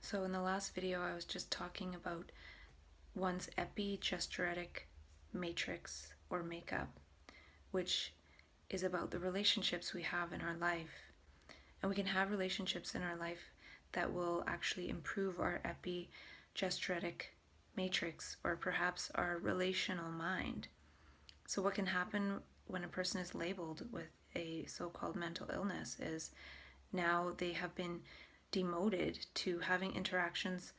So in the last video, I was just talking about one's epigesturetic matrix or makeup, which is about the relationships we have in our life. And we can have relationships in our life that will actually improve our epigesturetic matrix or perhaps our relational mind. So what can happen when a person is labeled with a so-called mental illness is now they have been demoted to having interactions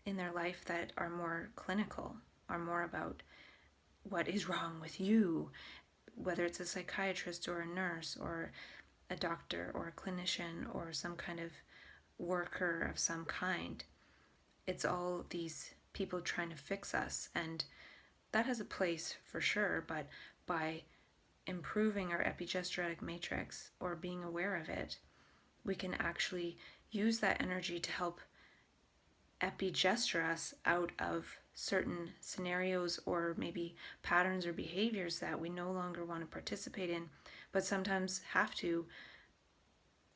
in their life that are more clinical, are more about what is wrong with you, whether it's a psychiatrist or a nurse or a doctor or a clinician or some kind of worker of some kind. It's all these people trying to fix us, and that has a place for sure, but by improving our epigesturetic matrix or being aware of it, we can actually use that energy to help epigesture us out of certain scenarios or maybe patterns or behaviors that we no longer want to participate in, but sometimes have to,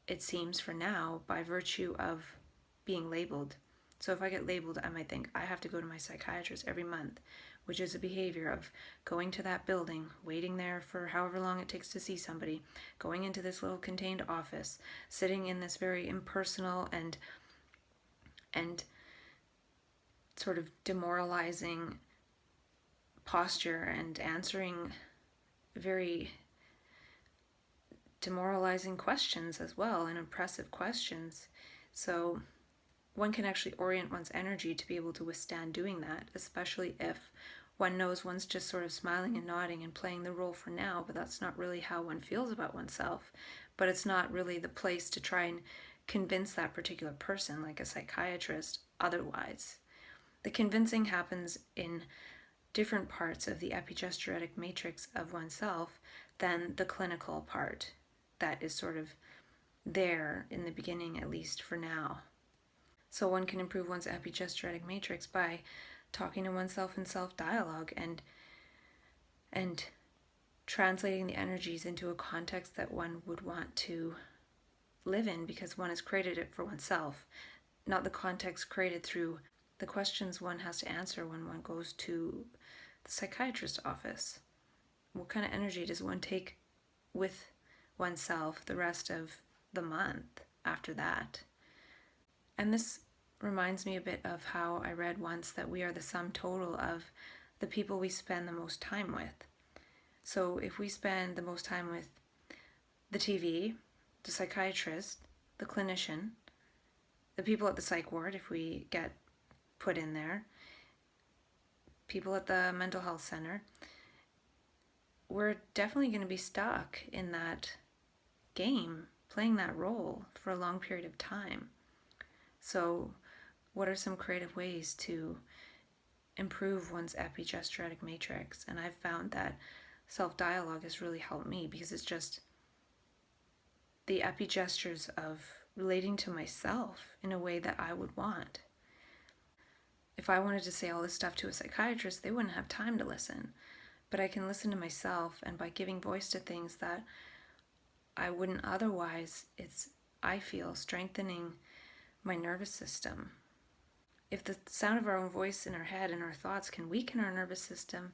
it seems for now, by virtue of being labeled. So if I get labeled, I might think I have to go to my psychiatrist every month, which is a behavior of going to that building, waiting there for however long it takes to see somebody, going into this little contained office, sitting in this very impersonal and sort of demoralizing posture and answering very demoralizing questions as well, and oppressive questions. So one can actually orient one's energy to be able to withstand doing that, especially if one knows one's just sort of smiling and nodding and playing the role for now, but that's not really how one feels about oneself. But it's not really the place to try and convince that particular person, like a psychiatrist, otherwise. The convincing happens in different parts of the epigesturetic matrix of oneself than the clinical part that is sort of there in the beginning, at least for now. So one can improve one's epigesturetic matrix by talking to oneself in self-dialogue and translating the energies into a context that one would want to live in, because one has created it for oneself, not the context created through the questions one has to answer when one goes to the psychiatrist's office. What kind of energy does one take with oneself the rest of the month after that? And this reminds me a bit of how I read once that we are the sum total of the people we spend the most time with. So if we spend the most time with the TV, the psychiatrist, the clinician, the people at the psych ward, if we get put in there, people at the mental health center, we're definitely going to be stuck in that game, playing that role for a long period of time. So what are some creative ways to improve one's epigesturetic matrix? And I've found that self-dialogue has really helped me, because it's just the epigestures of relating to myself in a way that I would want. If I wanted to say all this stuff to a psychiatrist, they wouldn't have time to listen. But I can listen to myself, and by giving voice to things that I wouldn't otherwise, it's, I feel, strengthening my nervous system. If the sound of our own voice in our head and our thoughts can weaken our nervous system,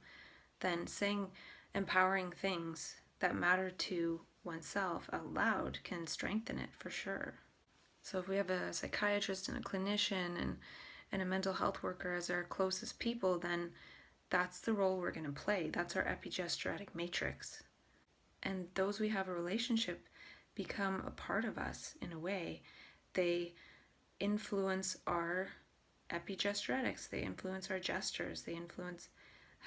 then saying empowering things that matter to oneself out loud can strengthen it for sure. So if we have a psychiatrist and a clinician and a mental health worker as our closest people, then that's the role we're going to play. That's our epigesturetic matrix. And those we have a relationship become a part of us in a way. They influence our epigestretics, they influence our gestures, they influence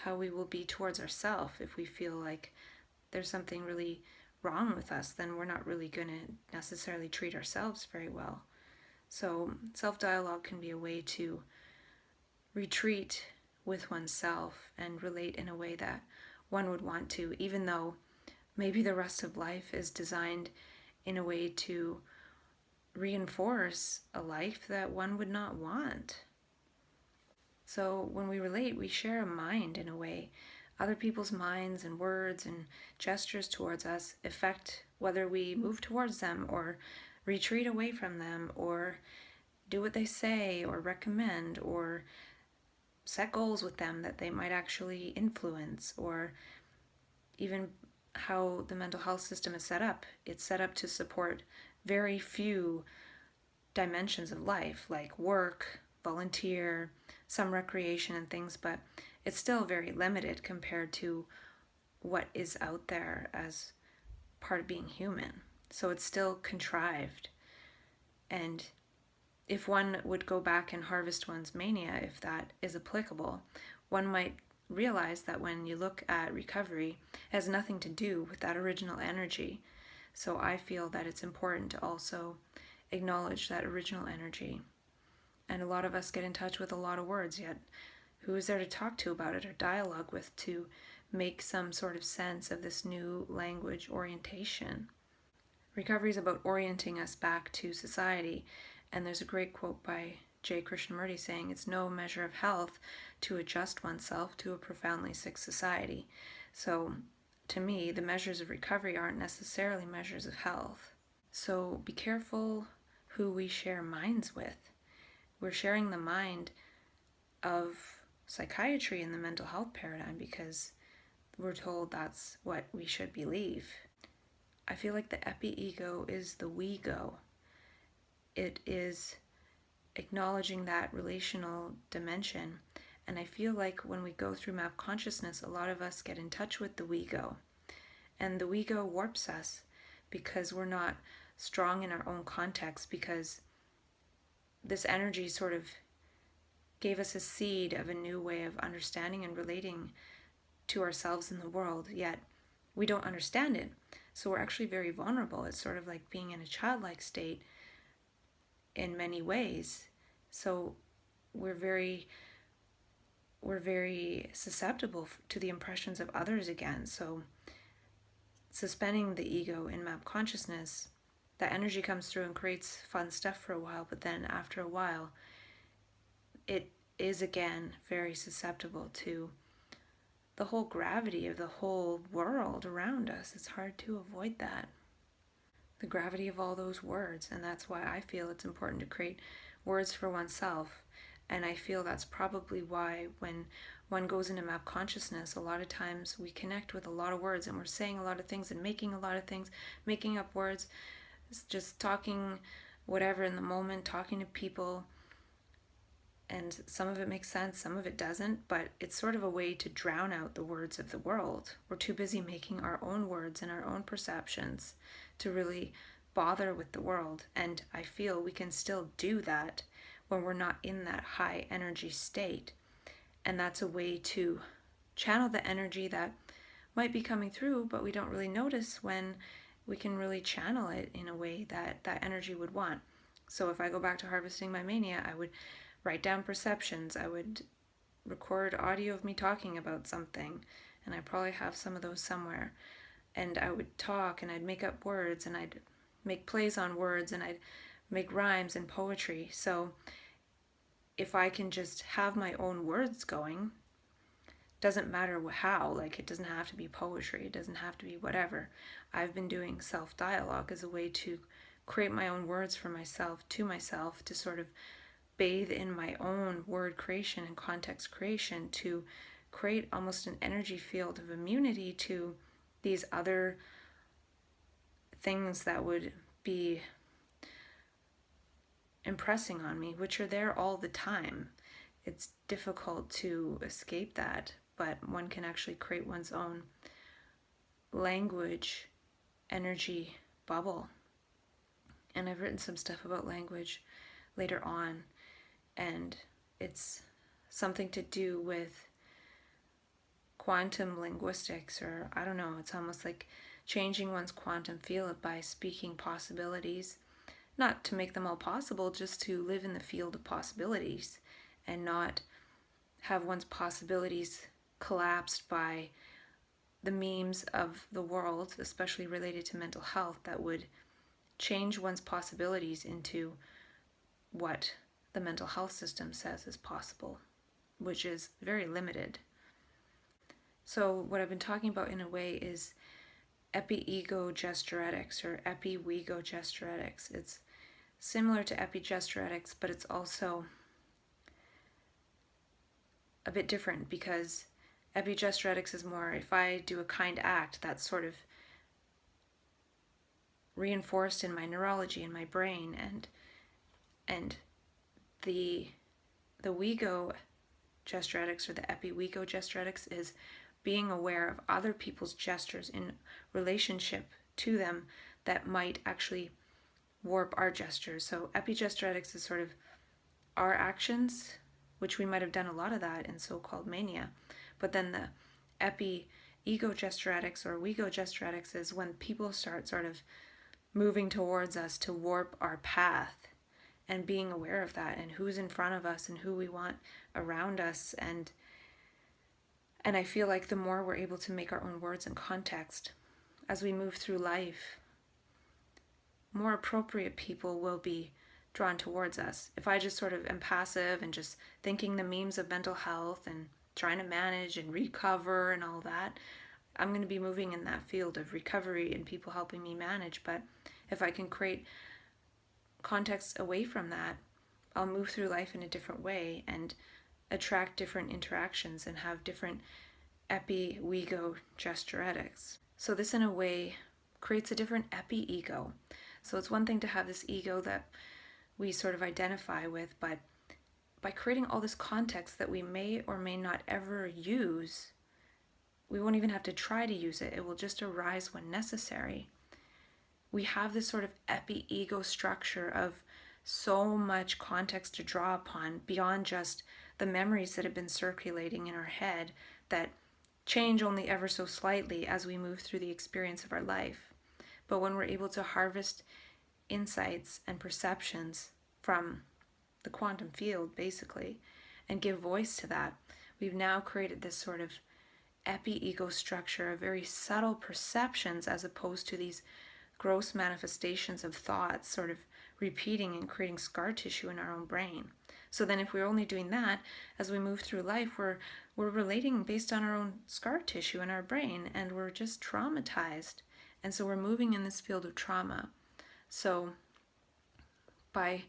how we will be towards ourselves. If we feel like there's something really wrong with us, then we're not really going to necessarily treat ourselves very well. So self-dialogue can be a way to retreat with oneself and relate in a way that one would want to, even though maybe the rest of life is designed in a way to reinforce a life that one would not want. So when we relate, we share a mind in a way. Other people's minds and words and gestures towards us affect whether we move towards them or retreat away from them or do what they say or recommend, or set goals with them that they might actually influence, or even how the mental health system is set up. It's set up to support very few dimensions of life, like work, volunteer, some recreation and things, but it's still very limited compared to what is out there as part of being human. So it's still contrived. And if one would go back and harvest one's mania, if that is applicable, one might realize that when you look at recovery, it has nothing to do with that original energy. So I feel that it's important to also acknowledge that original energy. And a lot of us get in touch with a lot of words, yet who is there to talk to about it or dialogue with to make some sort of sense of this new language orientation? Recovery is about orienting us back to society, and there's a great quote by J. Krishnamurti saying, "It's no measure of health to adjust oneself to a profoundly sick society." So to me, the measures of recovery aren't necessarily measures of health. So be careful who we share minds with. We're sharing the mind of psychiatry in the mental health paradigm because we're told that's what we should believe. I feel like the epi-ego is the we-go. It is acknowledging that relational dimension. And I feel like when we go through map consciousness, a lot of us get in touch with the we-go. And the we-go warps us because we're not strong in our own context, because this energy sort of gave us a seed of a new way of understanding and relating to ourselves in the world, yet we don't understand it. So we're actually very vulnerable. It's sort of like being in a childlike state in many ways. So we're very susceptible to the impressions of others again. So suspending the ego in map consciousness, that energy comes through and creates fun stuff for a while, but then after a while, it is again very susceptible to the whole gravity of the whole world around us. It's hard to avoid that. The gravity of all those words, and that's why I feel it's important to create words for oneself. And I feel that's probably why when one goes into map consciousness, a lot of times we connect with a lot of words and we're saying a lot of things and making a lot of things, making up words, just talking whatever in the moment, talking to people. And some of it makes sense, some of it doesn't, but it's sort of a way to drown out the words of the world. We're too busy making our own words and our own perceptions to really bother with the world. And I feel we can still do that when we're not in that high energy state. And that's a way to channel the energy that might be coming through, but we don't really notice when we can really channel it in a way that that energy would want. So if I go back to harvesting my mania, I would write down perceptions. I would record audio of me talking about something, and I probably have some of those somewhere. And I would talk, and I'd make up words, and I'd make plays on words, and I'd make rhymes and poetry. So if I can just have my own words going, doesn't matter how, like it doesn't have to be poetry, it doesn't have to be whatever. I've been doing self-dialogue as a way to create my own words for myself, to sort of bathe in my own word creation and context creation, to create almost an energy field of immunity to these other things that would be impressing on me, which are there all the time. It's difficult to escape that, but one can actually create one's own language energy bubble. And I've written some stuff about language later on, and it's something to do with quantum linguistics, or I don't know, it's almost like changing one's quantum field by speaking possibilities, not to make them all possible, just to live in the field of possibilities and not have one's possibilities collapsed by the memes of the world, especially related to mental health, that would change one's possibilities into what the mental health system says is possible, which is very limited. So what I've been talking about in a way is epi-ego gesturetics, or epi-we-go gesturetics. It's similar to epigestretics, but it's also a bit different, because epigestretics is more, if I do a kind act, that's sort of reinforced in my neurology in my brain, and the wego gestretics, or the epi-wego gestretics, is being aware of other people's gestures in relationship to them that might actually warp our gestures. So epigestretics is sort of our actions, which we might have done a lot of that in so-called mania. But then the epi-ego gestretics or wego gestretics is when people start sort of moving towards us to warp our path, and being aware of that and who's in front of us and who we want around us. And I feel like the more we're able to make our own words and context as we move through life, more appropriate people will be drawn towards us. If I just sort of am passive and just thinking the memes of mental health and trying to manage and recover and all that, I'm going to be moving in that field of recovery and people helping me manage. But if I can create context away from that, I'll move through life in a different way and attract different interactions and have different epi-wego gestretics. So this, in a way, creates a different epi-ego. So it's one thing to have this ego that we sort of identify with, but by creating all this context that we may or may not ever use, we won't even have to try to use it. It will just arise when necessary. We have this sort of epi-ego structure of so much context to draw upon beyond just the memories that have been circulating in our head that change only ever so slightly as we move through the experience of our life. But when we're able to harvest insights and perceptions from the quantum field, basically, and give voice to that, we've now created this sort of epi-ego structure of very subtle perceptions, as opposed to these gross manifestations of thoughts sort of repeating and creating scar tissue in our own brain. So then if we're only doing that, as we move through life, we're relating based on our own scar tissue in our brain, and we're just traumatized. And so we're moving in this field of trauma. So by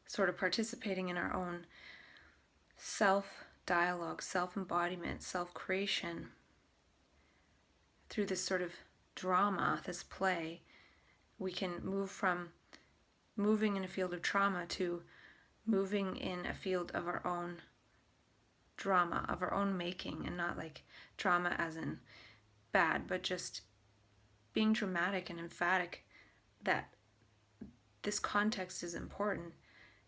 sort of participating in our own self-dialogue, self-embodiment, self-creation, through this sort of drama, this play, we can move from moving in a field of trauma to moving in a field of our own drama, of our own making, and not like trauma as in bad, but just being dramatic and emphatic that this context is important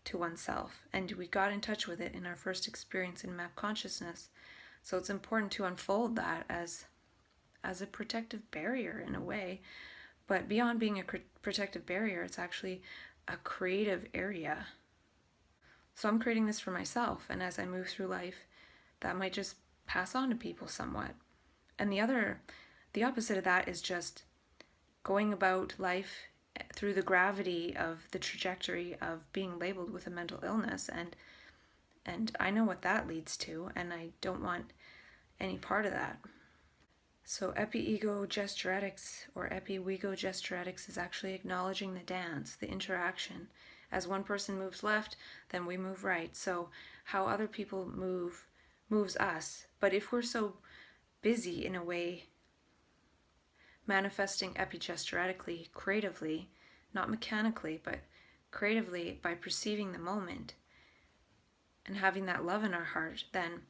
to oneself, and we got in touch with it in our first experience in map consciousness. So it's important to unfold that as a protective barrier in a way. But beyond being a protective barrier, it's actually a creative area. So I'm creating this for myself, and as I move through life, that might just pass on to people somewhat. And the opposite of that is just going about life through the gravity of the trajectory of being labeled with a mental illness, and I know what that leads to, and I don't want any part of that. So epi-ego gestretics or epi-wego gestretics is actually acknowledging the dance, the interaction. As one person moves left, then we move right. So how other people move moves us. But if we're so busy in a way manifesting epigestratically, creatively, not mechanically, but creatively, by perceiving the moment and having that love in our heart, then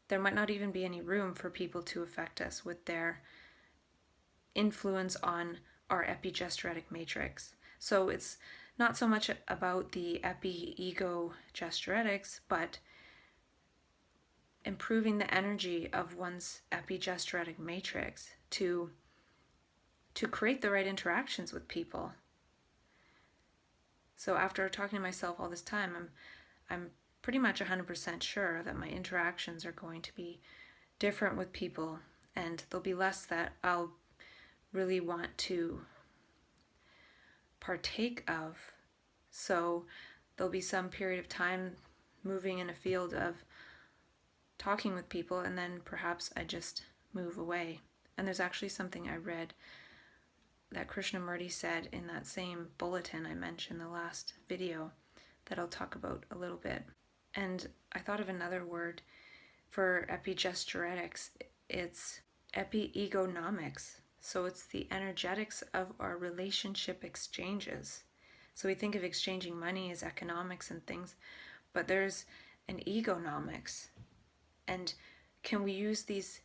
there might not even be any room for people to affect us with their influence on our epigestretic matrix. So it's not so much about the epi-ego gestretics, but improving the energy of one's epigestretic matrix to create the right interactions with people. So after talking to myself all this time, I'm pretty much 100% sure that my interactions are going to be different with people, and there'll be less that I'll really want to partake of. So there'll be some period of time moving in a field of talking with people, and then perhaps I just move away. And there's actually something I read that Krishnamurti said in that same bulletin I mentioned in the last video that I'll talk about a little bit. And I thought of another word for epigesturetics. It's epi-egonomics. So it's the energetics of our relationship exchanges. So we think of exchanging money as economics and things, but there's an egonomics. And can we use these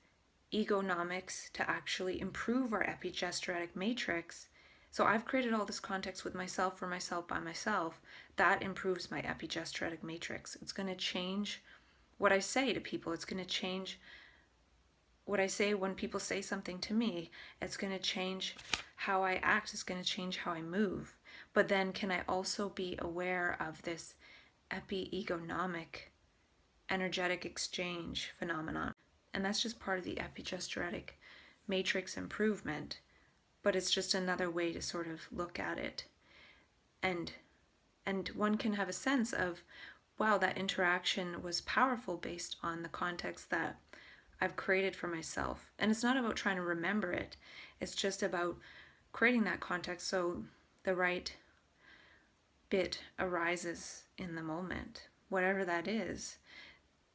egonomics to actually improve our epigesturetic matrix? So I've created all this context with myself, for myself, by myself. That improves my epigesturetic matrix. It's going to change what I say to people. It's going to change what I say when people say something to me. It's going to change how I act. It's going to change how I move. But then can I also be aware of this epi-egonomic energetic exchange phenomenon? And that's just part of the epigesturetic matrix improvement. But it's just another way to sort of look at it. And one can have a sense of, wow, that interaction was powerful based on the context that I've created for myself. And it's not about trying to remember it. It's just about creating that context so the right bit arises in the moment. Whatever that is,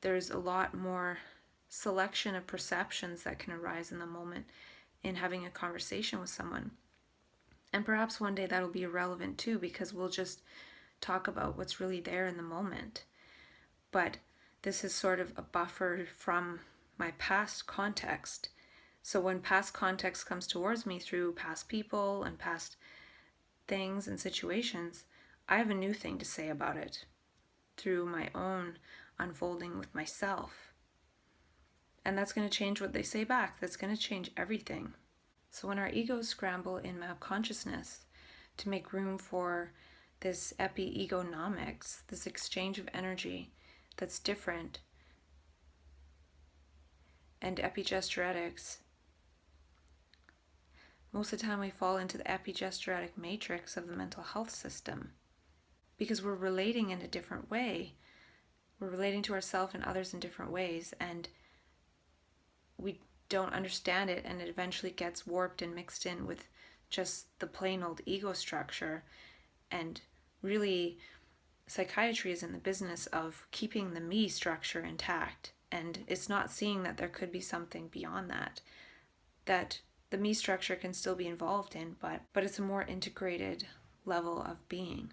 there's a lot more selection of perceptions that can arise in the moment in having a conversation with someone. And perhaps one day that'll be irrelevant too, because we'll just talk about what's really there in the moment. But this is sort of a buffer from my past context. So when past context comes towards me through past people and past things and situations, I have a new thing to say about it through my own unfolding with myself. And that's going to change what they say back. That's going to change everything. So when our egos scramble in map consciousness to make room for this epi-egonomics, this exchange of energy that's different, and epigesturetics, most of the time we fall into the epigesturetic matrix of the mental health system because we're relating in a different way. We're relating to ourselves and others in different ways, and we don't understand it, and it eventually gets warped and mixed in with just the plain old ego structure. And really, psychiatry is in the business of keeping the me structure intact, and it's not seeing that there could be something beyond that, that the me structure can still be involved in, but it's a more integrated level of being.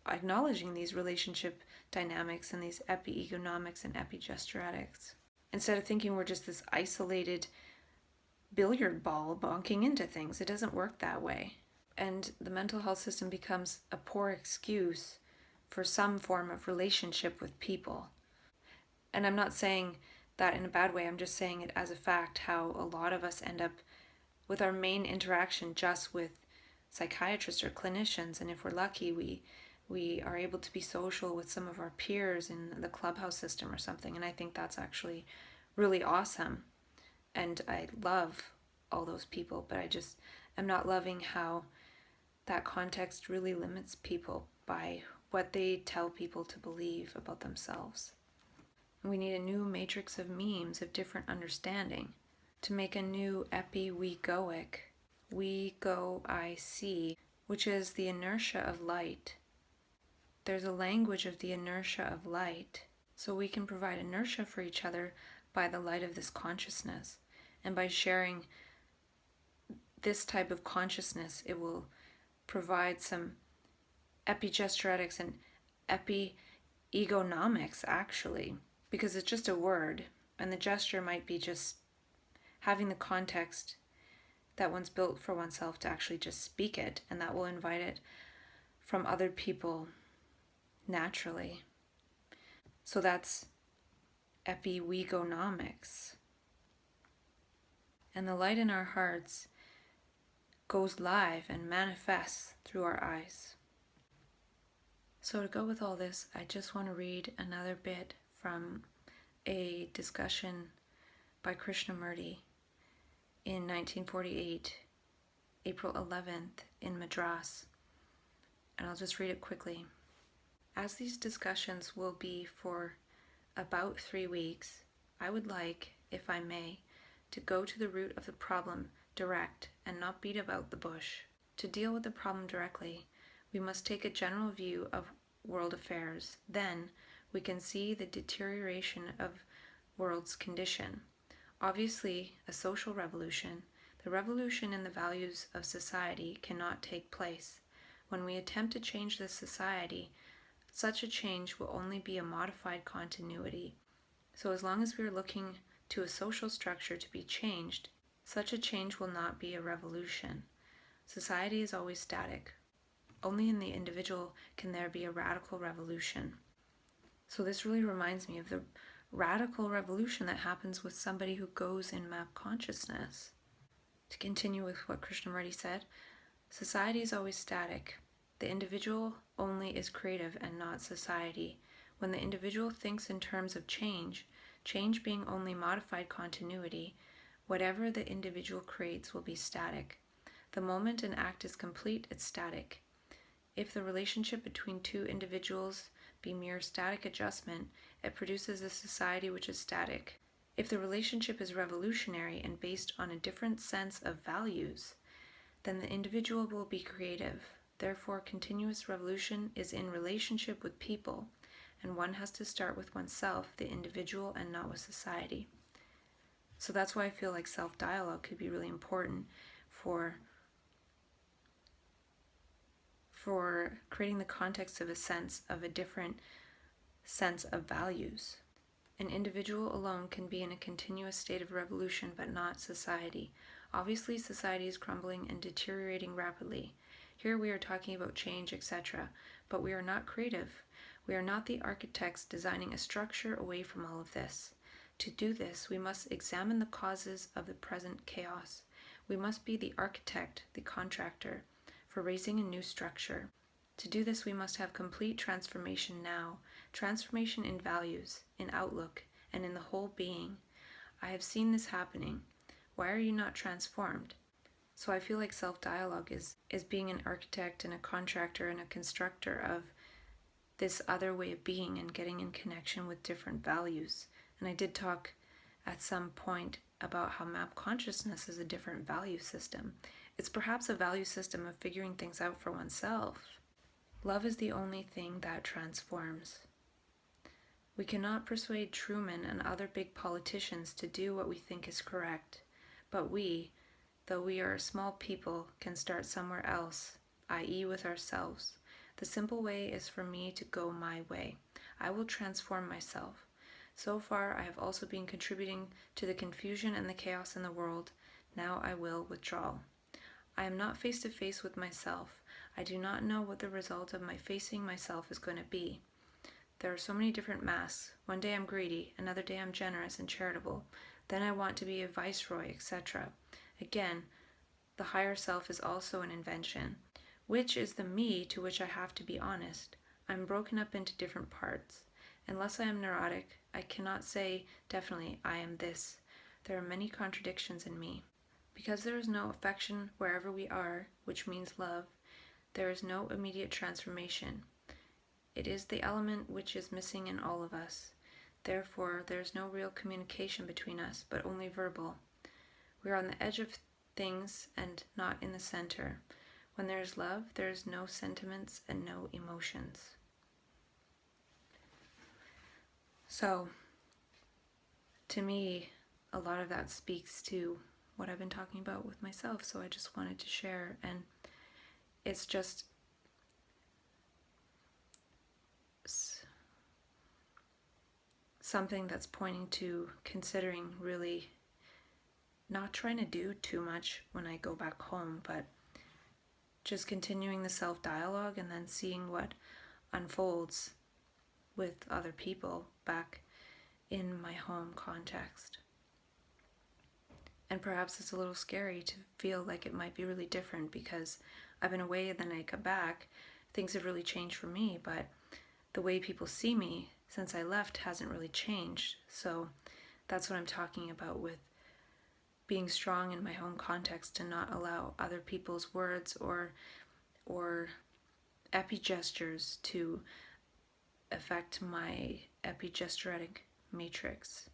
Acknowledging these relationship dynamics and these epi-egonomics and epigesturetics. Instead of thinking we're just this isolated billiard ball bonking into things. It doesn't work that way. And the mental health system becomes a poor excuse for some form of relationship with people. And I'm not saying that in a bad way, I'm just saying it as a fact, how a lot of us end up with our main interaction just with psychiatrists or clinicians, and if we're lucky, we are able to be social with some of our peers in the clubhouse system or something, and I think that's actually really awesome, and I love all those people, but I just am not loving how that context really limits people by what they tell people to believe about themselves. We need a new matrix of memes of different understanding to make a new epi-we-goic, we go I see, which is the inertia of light. There's a language of the inertia of light, so we can provide inertia for each other by the light of this consciousness. And by sharing this type of consciousness, it will provide some epigesturetics and epi-egonomics, actually, because it's just a word, and the gesture might be just having the context that one's built for oneself to actually just speak it, and that will invite it from other people naturally. So that's epi-wegonomics. And the light in our hearts goes live and manifests through our eyes. So to go with all this, I just want to read another bit from a discussion by Krishnamurti in 1948, April 11th, in Madras. And I'll just read it quickly. As these discussions will be for about 3 weeks, I would like, if I may, to go to the root of the problem direct, and not beat about the bush. To deal with the problem directly, we must take a general view of world affairs. Then we can see the deterioration of world's condition. Obviously, a social revolution, the revolution in the values of society, cannot take place. When we attempt to change this society, such a change will only be a modified continuity. So as long as we are looking to a social structure to be changed, such a change will not be a revolution. Society is always static. Only in the individual can there be a radical revolution. So this really reminds me of the radical revolution that happens with somebody who goes in map consciousness. To continue with what Krishnamurti said, society is always static. The individual only is creative and not society. When the individual thinks in terms of change, change being only modified continuity, whatever the individual creates will be static. The moment an act is complete, it's static. If the relationship between two individuals be mere static adjustment, it produces a society which is static. If the relationship is revolutionary and based on a different sense of values, then the individual will be creative. Therefore, continuous revolution is in relationship with people, and one has to start with oneself, the individual, and not with society. So that's why I feel like self-dialogue could be really important for creating the context of a different sense of values. An individual alone can be in a continuous state of revolution, but not society. Obviously, society is crumbling and deteriorating rapidly. Here we are talking about change, etc., but we are not creative. We are not the architects designing a structure away from all of this. To do this, we must examine the causes of the present chaos. We must be the architect, the contractor, for raising a new structure. To do this, we must have complete transformation now, transformation in values, in outlook, and in the whole being. I have seen this happening. Why are you not transformed? So I feel like self-dialogue is being an architect and a contractor and a constructor of this other way of being and getting in connection with different values. And I did talk at some point about how map consciousness is a different value system. It's perhaps a value system of figuring things out for oneself. Love is the only thing that transforms. We cannot persuade Truman and other big politicians to do what we think is correct, but we, though we are a small people, can start somewhere else, i.e. with ourselves. The simple way is for me to go my way. I will transform myself. So far, I have also been contributing to the confusion and the chaos in the world. Now I will withdraw. I am not face to face with myself. I do not know what the result of my facing myself is going to be. There are so many different masks. One day I'm greedy, another day I'm generous and charitable. Then I want to be a viceroy, etc. Again, the higher self is also an invention. Which is the me to which I have to be honest? I'm broken up into different parts. Unless I am neurotic, I cannot say definitely I am this. There are many contradictions in me. Because there is no affection wherever we are, which means love, there is no immediate transformation. It is the element which is missing in all of us. Therefore, there is no real communication between us, but only verbal. We are on the edge of things and not in the center. When there is love, there is no sentiments and no emotions. So, to me, a lot of that speaks to what I've been talking about with myself, so I just wanted to share, and it's just something that's pointing to considering really not trying to do too much when I go back home, but just continuing the self-dialogue and then seeing what unfolds with other people back in my home context. And perhaps it's a little scary to feel like it might be really different because I've been away and then I come back. Things have really changed for me, but the way people see me since I left hasn't really changed. So that's what I'm talking about with being strong in my home context, to not allow other people's words or epigestures to affect my epigesturetic matrix.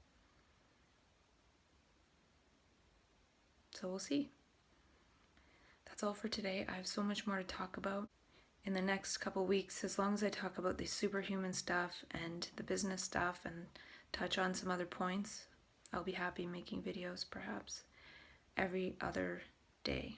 So we'll see. that's all for today. I have so much more to talk about in the next couple weeks. As long as I talk about the superhuman stuff and the business stuff and touch on some other points, I'll be happy making videos perhaps every other day.